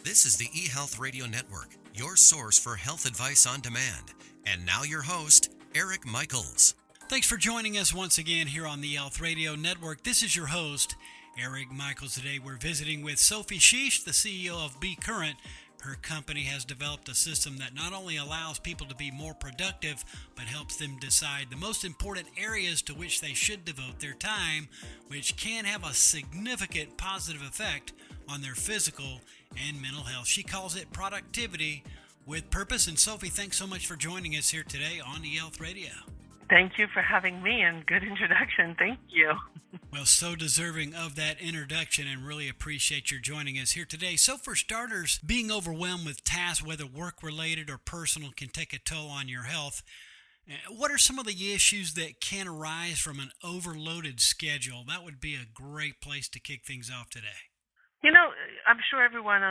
This is the eHealth Radio Network, your source for health advice on demand. And now your host, Eric Michaels. Thanks for joining us once again here on the eHealth Radio Network. This is your host, Eric Michaels. Today we're visiting with Sophie Chiche, the CEO of becurrent. Her company has developed a system that not only allows people to be more productive, but helps them decide the most important areas to which they should devote their time, which can have a significant positive effect on their physical and mental health. She calls it productivity with purpose. And Sophie, thanks so much for joining us here today on eHealth Radio. Thank you for having me, and good introduction. Thank you. Well, so deserving of that introduction, and really appreciate your joining us here today. So for starters, being overwhelmed with tasks, whether work-related or personal, can take a toll on your health. What are some of the issues that can arise from an overloaded schedule? That would be a great place to kick things off today. You know, I'm sure everyone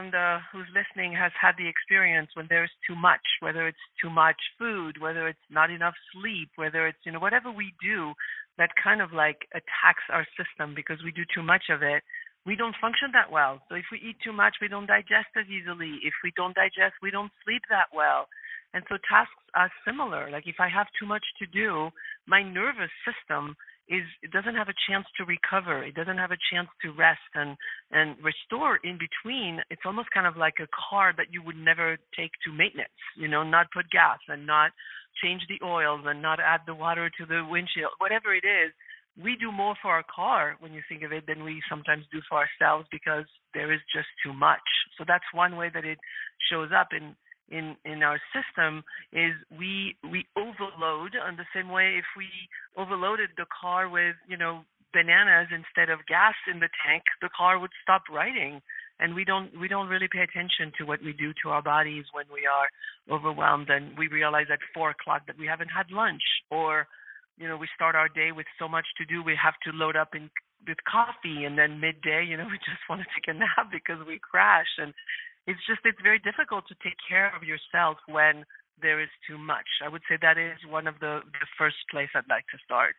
who's listening has had the experience when there's too much, whether it's too much food, whether it's not enough sleep, whether it's, whatever we do that kind of like attacks our system because we do too much of it, we don't function that well. So if we eat too much, we don't digest as easily. If we don't digest, we don't sleep that well. And so tasks are similar. Like if I have too much to do, my nervous system it doesn't have a chance to recover. It doesn't have a chance to rest and restore in between. It's almost kind of like a car that you would never take to maintenance, not put gas and not change the oils and not add the water to the windshield, whatever it is. We do more for our car when you think of it than we sometimes do for ourselves because there is just too much. So that's one way that it shows up in our system is we overload on the same way if we overloaded the car with, bananas instead of gas in the tank, the car would stop riding. And we don't really pay attention to what we do to our bodies when we are overwhelmed and we realize at 4:00 that we haven't had lunch or, we start our day with so much to do, we have to load up with coffee and then midday, we just want to take a nap because we crash. And it's very difficult to take care of yourself when there is too much. I would say that is one of the first place I'd like to start.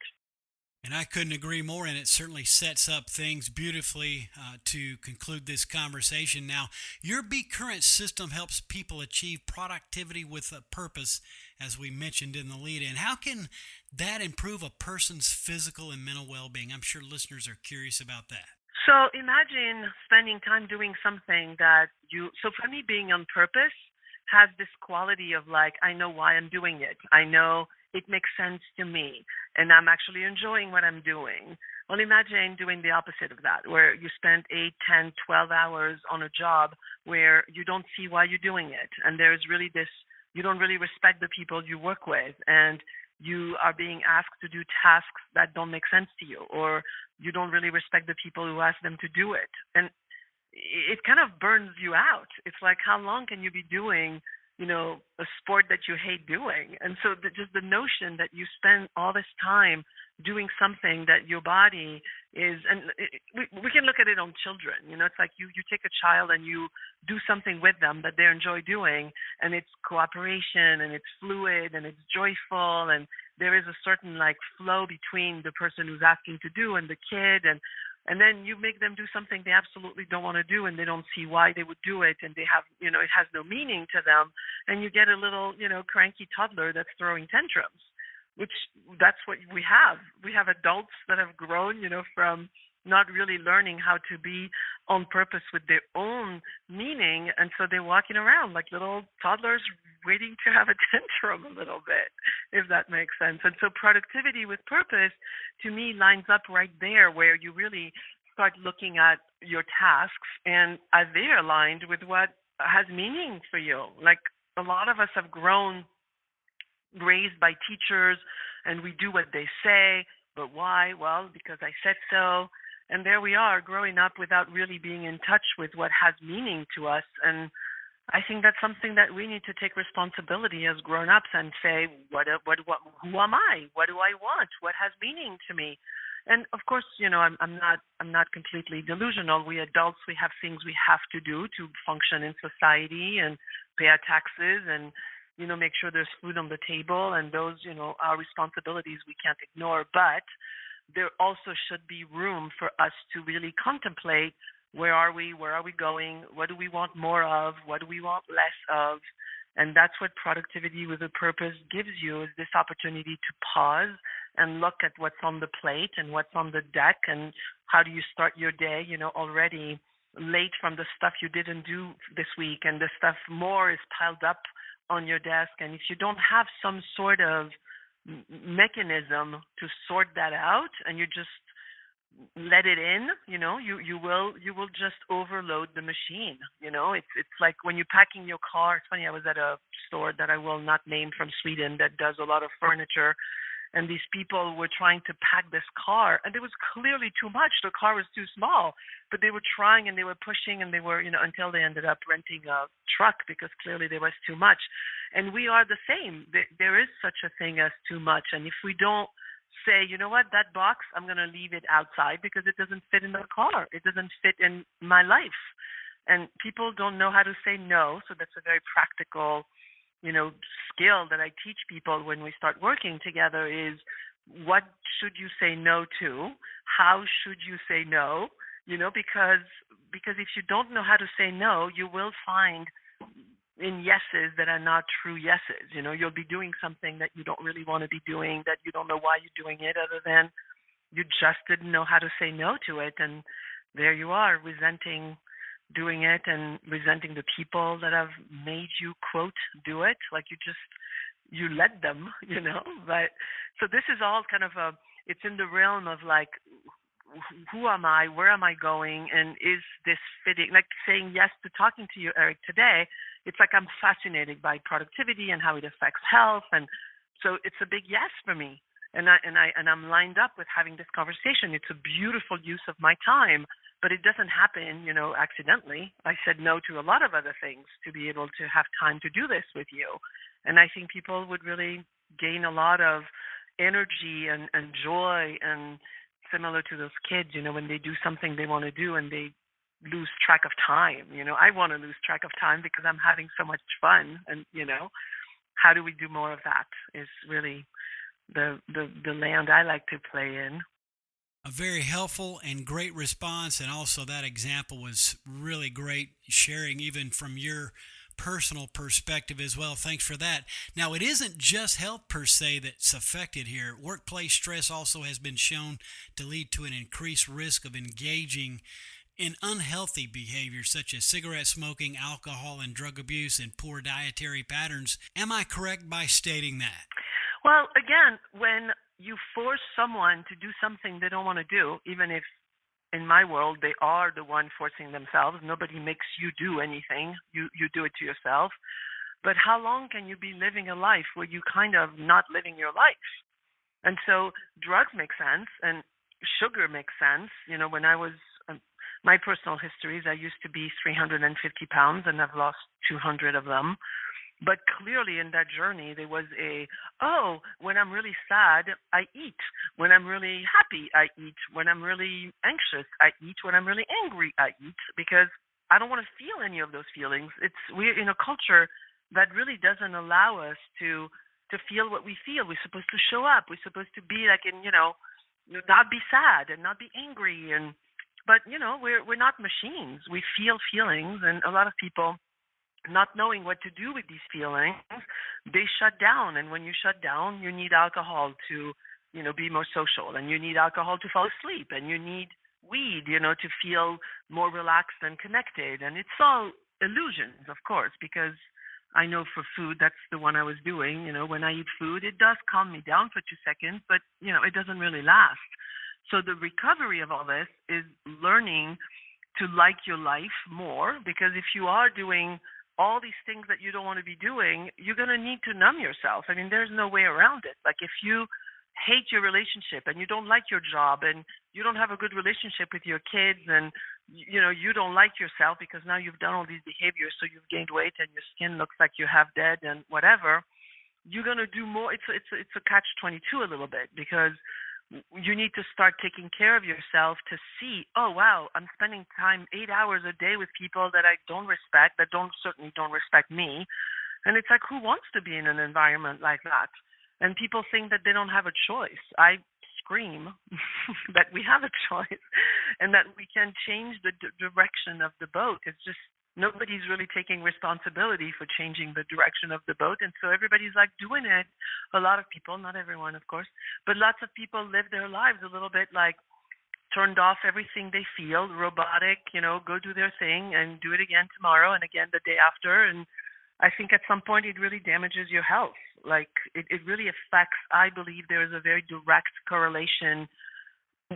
And I couldn't agree more, and it certainly sets up things beautifully to conclude this conversation. Now, your becurrent system helps people achieve productivity with a purpose, as we mentioned in the lead-in. How can that improve a person's physical and mental well-being? I'm sure listeners are curious about that. So imagine spending time doing something so for me, being on purpose has this quality of like, I know why I'm doing it. I know it makes sense to me and I'm actually enjoying what I'm doing. Well, imagine doing the opposite of that, where you spend 8, 10, 12 hours on a job where you don't see why you're doing it. And there's really you don't really respect the people you work with and you are being asked to do tasks that don't make sense to you, or you don't really respect the people who ask them to do it. And it kind of burns you out. It's like, how long can you be doing, a sport that you hate doing? And so just the notion that you spend all this time doing something that your body is, and we can look at it on children. It's like you take a child and you do something with them that they enjoy doing, and it's cooperation and it's fluid and it's joyful, and there is a certain like flow between the person who's asking to do and the kid, and then you make them do something they absolutely don't want to do and they don't see why they would do it and they have, it has no meaning to them, and you get a little, cranky toddler that's throwing tantrums. Which that's what we have. We have adults that have grown, from not really learning how to be on purpose with their own meaning. And so they're walking around like little toddlers waiting to have a tantrum a little bit, if that makes sense. And so productivity with purpose, to me, lines up right there where you really start looking at your tasks and are they aligned with what has meaning for you. Like a lot of us have grown raised by teachers and we do what they say, but why? Well, because I said so. And there we are growing up without really being in touch with what has meaning to us. And I think that's something that we need to take responsibility as grown-ups and say, who am I? What do I want? What has meaning to me? And of course, I'm not completely delusional. We adults, we have things we have to do to function in society and pay our taxes and make sure there's food on the table, and those, are responsibilities we can't ignore. But there also should be room for us to really contemplate Where are we? Where are we going? What do we want more of? What do we want less of? And that's what productivity with a purpose gives you, is this opportunity to pause and look at what's on the plate and what's on the deck, and how do you start your day, already late from the stuff you didn't do this week, and the stuff more is piled up on your desk. And if you don't have some sort of mechanism to sort that out, and you just let it in, you will just overload the machine. It's like when you're packing your car. It's funny, I was at a store that I will not name, from Sweden, that does a lot of furniture, and these people were trying to pack this car, and it was clearly too much. The car was too small, but they were trying and they were pushing, and they were, until they ended up renting a truck, because clearly there was too much. And we are the same. There is such a thing as too much. And if we don't say, you know what, that box, I'm going to leave it outside because it doesn't fit in the car. It doesn't fit in my life. And people don't know how to say no. So that's a very practical, skill that I teach people when we start working together, is what should you say no to? How should you say no? Because if you don't know how to say no, you will find in yeses that are not true yeses. You'll be doing something that you don't really want to be doing, that you don't know why you're doing it, other than you just didn't know how to say no to it. And there you are, resenting doing it, and resenting the people that have made you, quote, do it. Like you let them, But so this is all kind of it's in the realm of like, who am I? Where am I going? And is this fitting? Like saying yes to talking to you, Eric, today. It's like I'm fascinated by productivity and how it affects health, and so it's a big yes for me. And I'm lined up with having this conversation. It's a beautiful use of my time, but it doesn't happen, accidentally. I said no to a lot of other things to be able to have time to do this with you. And I think people would really gain a lot of energy and joy, and similar to those kids, when they do something they want to do and they lose track of time. I want to lose track of time because I'm having so much fun. And, how do we do more of that is really the land I like to play in. A very helpful and great response, and also that example was really great, sharing even from your personal perspective as well. Thanks for that. Now, it isn't just health per se that's affected here. Workplace stress also has been shown to lead to an increased risk of engaging in unhealthy behaviors such as cigarette smoking, alcohol and drug abuse, and poor dietary patterns. Am I correct by stating that? Well, again, when you force someone to do something they don't want to do, even if in my world they are the one forcing themselves, nobody makes you do anything. You do it to yourself. But how long can you be living a life where you kind of not living your life? And so drugs make sense, and sugar makes sense. When I was, my personal history is I used to be 350 pounds, and I've lost 200 of them. But clearly in that journey, there was when I'm really sad, I eat. When I'm really happy, I eat. When I'm really anxious, I eat. When I'm really angry, I eat, because I don't want to feel any of those feelings. We're in a culture that really doesn't allow us to feel what we feel. We're supposed to show up. We're supposed to be like not be sad and not be angry. But we're not machines. We feel feelings, and a lot of people, not knowing what to do with these feelings, they shut down. And when you shut down, you need alcohol to, be more social, and you need alcohol to fall asleep, and you need weed, to feel more relaxed and connected. And it's all illusions, of course, because I know for food, that's the one I was doing. When I eat food, it does calm me down for 2 seconds, but, it doesn't really last. So the recovery of all this is learning to like your life more, because if you are doing all these things that you don't want to be doing, you're going to need to numb yourself. I mean, there's no way around it. Like if you hate your relationship and you don't like your job and you don't have a good relationship with your kids, and you don't like yourself because now you've done all these behaviors, so you've gained weight and your skin looks like you have dead and whatever, you're going to do more. It's a catch-22 a little bit, because you need to start taking care of yourself to see, oh, wow, I'm spending time 8 hours a day with people that I don't respect, that certainly don't respect me. And it's like, who wants to be in an environment like that? And people think that they don't have a choice. I scream that we have a choice and that we can change the direction of the boat. It's just nobody's really taking responsibility for changing the direction of the boat. And so everybody's like doing it. A lot of people, not everyone, of course, but lots of people live their lives a little bit like turned off everything they feel, robotic, go do their thing and do it again tomorrow and again the day after. And I think at some point it really damages your health. Like it really affects, I believe there is a very direct correlation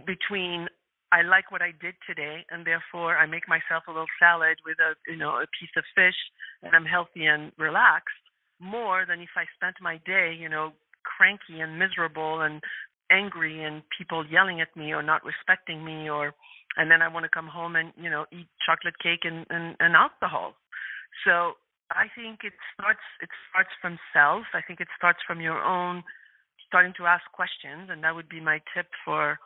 between I like what I did today and therefore I make myself a little salad with a piece of fish and I'm healthy and relaxed more than if I spent my day, cranky and miserable and angry and people yelling at me or not respecting me and then I want to come home and, eat chocolate cake and alcohol. So I think it starts from self. I think it starts from your own starting to ask questions, and that would be my tip for,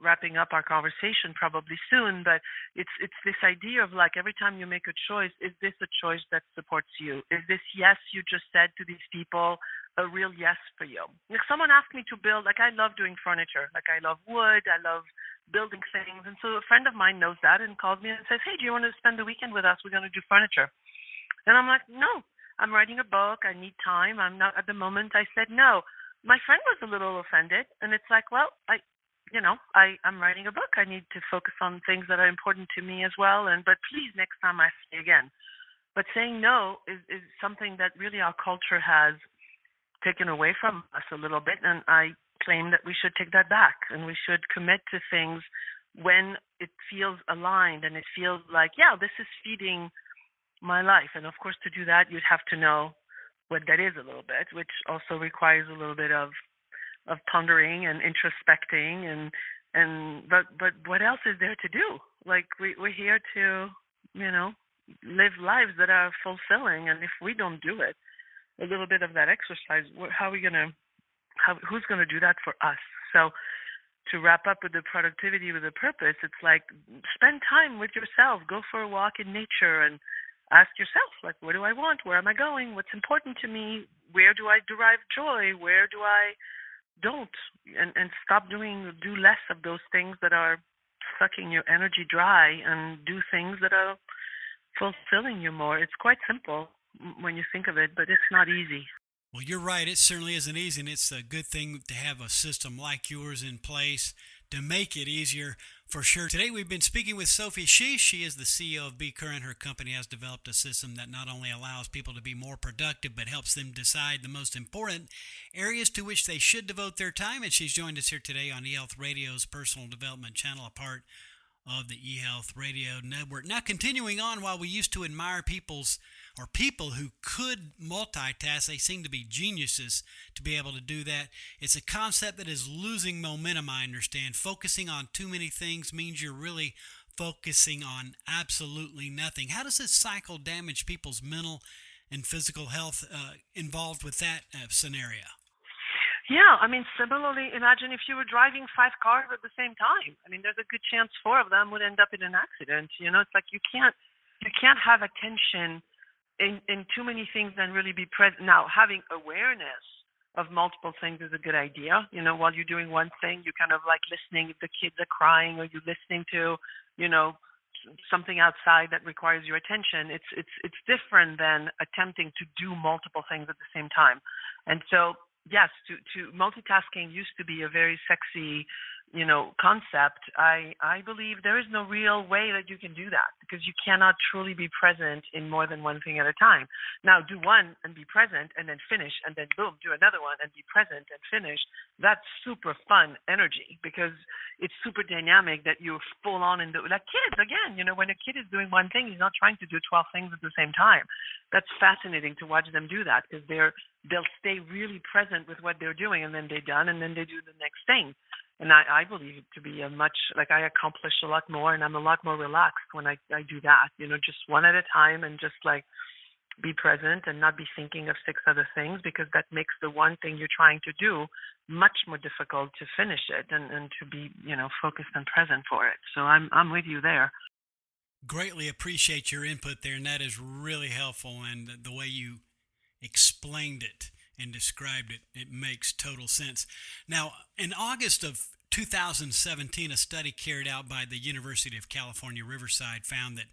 wrapping up our conversation probably soon. But it's this idea of like every time you make a choice, is this a choice that supports you? Is this yes you just said to these people a real yes for you? If someone asked me to build, like I love doing furniture, like I love wood, I love building things, and so a friend of mine knows that and calls me and says, hey, do you want to spend the weekend with us? We're going to do furniture. And I'm like, no, I'm writing a book. I need time. I'm not at the moment. I said no. My friend was a little offended, and it's like, well, I'm writing a book. I need to focus on things that are important to me as well. But please, next time ask me again. But saying no is something that really our culture has taken away from us a little bit, and I claim that we should take that back, and we should commit to things when it feels aligned and it feels like, yeah, this is feeding my life. And of course, to do that, you'd have to know what that is a little bit, which also requires a little bit of pondering and introspecting but what else is there to do? Like we're here to, live lives that are fulfilling, and if we don't do it, a little bit of that exercise, who's gonna do that for us? So to wrap up with the productivity with a purpose, it's like spend time with yourself, go for a walk in nature and ask yourself, like, what do I want? Where am I going? What's important to me? Where do I derive joy? Where do I don't? And do less of those things that are sucking your energy dry and do things that are fulfilling you more. It's quite simple when you think of it, but it's not easy. Well, you're right. It certainly isn't easy, and it's a good thing to have a system like yours in place to make it easier for sure. Today, we've been speaking with Sophie Chiche. She is the CEO of becurrent. Her company has developed a system that not only allows people to be more productive, but helps them decide the most important areas to which they should devote their time. And she's joined us here today on eHealth Radio's personal development channel, a part of the eHealth Radio Network. Now, continuing on, while we used to admire people who could multitask, they seem to be geniuses to be able to do that. It's a concept that is losing momentum, I understand. Focusing on too many things means you're really focusing on absolutely nothing. How does this cycle damage people's mental and physical health involved with that scenario? Yeah, similarly, imagine if you were driving 5 cars at the same time. There's a good chance 4 of them would end up in an accident. It's like you can't have attention in too many things and really be present. Now, having awareness of multiple things is a good idea. While you're doing one thing, you're kind of like listening if the kids are crying, or you're listening to, something outside that requires your attention. It's different than attempting to do multiple things at the same time. And so, yes, to multitasking used to be a very sexy, concept. I believe there is no real way that you can do that, because you cannot truly be present in more than one thing at a time. Now, do one and be present and then finish, and then boom, do another one and be present and finish. That's super fun energy, because it's super dynamic that you're full on in like kids, again, when a kid is doing one thing, he's not trying to do 12 things at the same time. That's fascinating to watch them do that, because they'll stay really present with what they're doing, and then they're done, and then they do the next thing. And I believe it to be I accomplish a lot more, and I'm a lot more relaxed when I do that, just one at a time, and just like be present and not be thinking of 6 other things, because that makes the one thing you're trying to do much more difficult to finish it and to be, focused and present for it. So I'm with you there. Greatly appreciate your input there, and that is really helpful, and the way you explained it. and described it. It makes total sense. Now, in August of 2017, a study carried out by the University of California, Riverside found that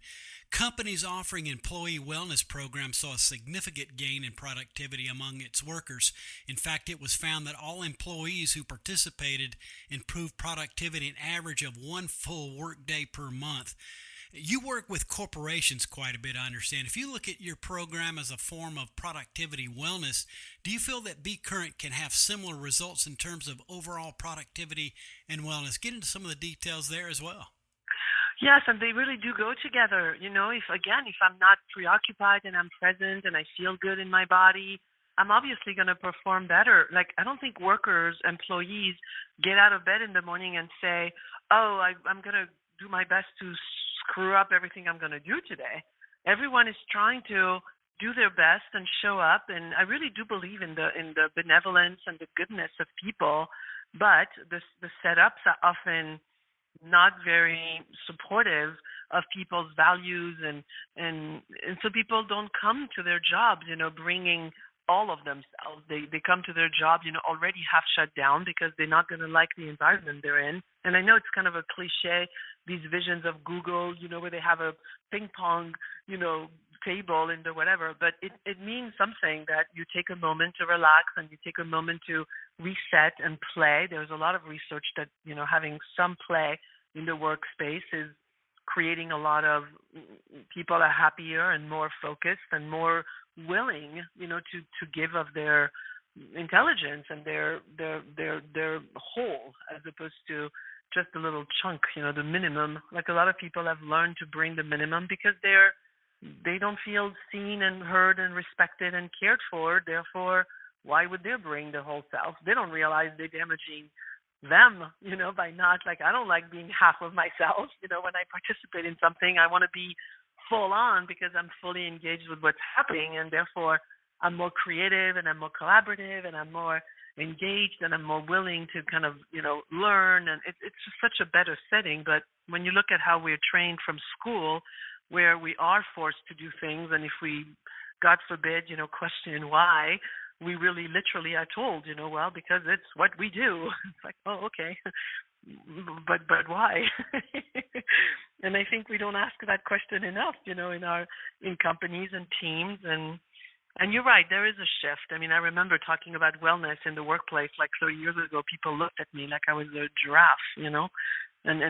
companies offering employee wellness programs saw a significant gain in productivity among its workers. In fact, it was found that all employees who participated improved productivity an average of 1 full workday per month. You work with corporations quite a bit, I understand. If you look at your program as a form of productivity wellness, do you feel that becurrent can have similar results in terms of overall productivity and wellness? Get into some of the details there as well. Yes, and they really do go together. If I'm not preoccupied and I'm present and I feel good in my body, I'm obviously going to perform better. Like, I don't think employees get out of bed in the morning and say, oh, I'm going to do my best to screw up everything I'm going to do today. Everyone is trying to do their best and show up, and I really do believe in the benevolence and the goodness of people, but the setups are often not very supportive of people's values, and so people don't come to their jobs, bringing all of themselves. They come to their job, already half shut down because they're not going to like the environment they're in. And I know it's kind of a cliche, these visions of Google, where they have a ping pong, table in the whatever, but it means something that you take a moment to relax and you take a moment to reset and play. There's a lot of research that, having some play in the workspace is creating a lot of people are happier and more focused and more willing, to give of their intelligence and their whole, as opposed to just a little chunk, the minimum. Like, a lot of people have learned to bring the minimum because they don't feel seen and heard and respected and cared for. Therefore, why would they bring the whole self? They don't realize they're damaging them, by not, like, I don't like being half of myself. When I participate in something, I want to be full on because I'm fully engaged with what's happening, and therefore I'm more creative and I'm more collaborative and I'm more engaged and I'm more willing to kind of, learn, and it's just such a better setting. But when you look at how we're trained from school, where we are forced to do things, and if we, God forbid, question why, we really literally are told, well, because it's what we do. It's like, oh, okay, but why? And I think we don't ask that question enough, in companies and teams. And you're right, there is a shift. I mean, I remember talking about wellness in the workplace like 30 years ago. People looked at me like I was a giraffe, and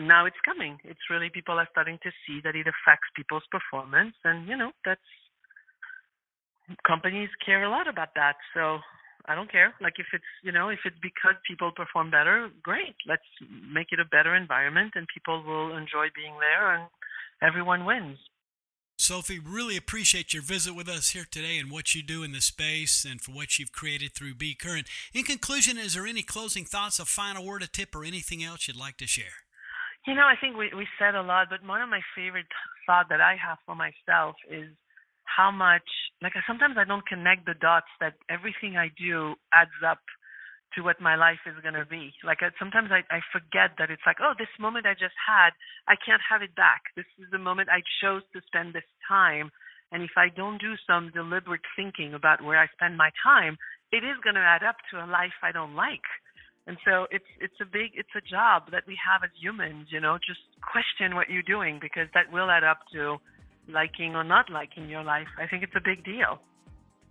now it's coming. It's really, people are starting to see that it affects people's performance, and that's, companies care a lot about that. So I don't care. Like, if it's, if it's because people perform better, great. Let's make it a better environment and people will enjoy being there and everyone wins. Sophie, really appreciate your visit with us here today and what you do in the space and for what you've created through becurrent. In conclusion, is there any closing thoughts, a final word, a tip, or anything else you'd like to share? I think we said a lot, but one of my favorite thoughts that I have for myself is how much, like, sometimes I don't connect the dots that everything I do adds up to what my life is going to be. Like, sometimes I forget that it's like, oh, this moment I just had, I can't have it back. This is the moment I chose to spend this time. And if I don't do some deliberate thinking about where I spend my time, it is going to add up to a life I don't like. And so it's a job that we have as humans, just question what you're doing, because that will add up to liking or not liking your life. I think it's a big deal.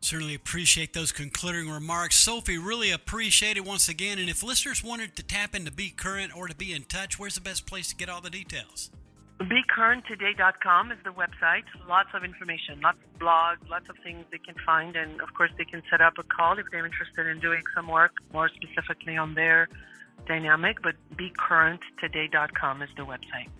Certainly appreciate those concluding remarks. Sophie, really appreciate it once again. And if listeners wanted to tap into becurrent or to be in touch, where's the best place to get all the details? becurrenttoday.com is the website. Lots of information, lots of blogs, lots of things they can find. And of course, they can set up a call if they're interested in doing some work more specifically on their dynamic. But becurrenttoday.com is the website.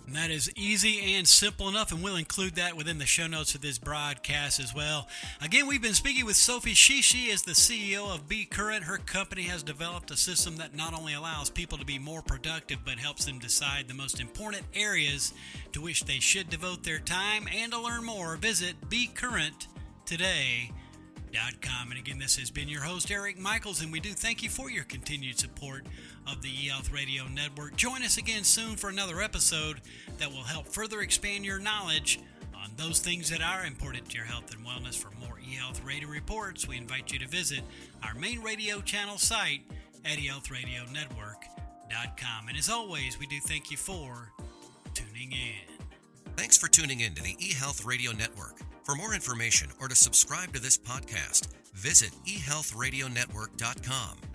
And that is easy and simple enough, and we'll include that within the show notes of this broadcast as well. Again, we've been speaking with Sophie Chiche. She is the CEO of becurrent. Her company has developed a system that not only allows people to be more productive, but helps them decide the most important areas to which they should devote their time. And to learn more, visit becurrenttoday.com. And again, this has been your host, Eric Michaels, and we do thank you for your continued support of the eHealth Radio Network. Join us again soon for another episode that will help further expand your knowledge on those things that are important to your health and wellness. For more eHealth Radio reports, we invite you to visit our main radio channel site at eHealthRadioNetwork.com. And as always, we do thank you for tuning in. Thanks for tuning in to the eHealth Radio Network. For more information or to subscribe to this podcast, visit eHealthRadioNetwork.com.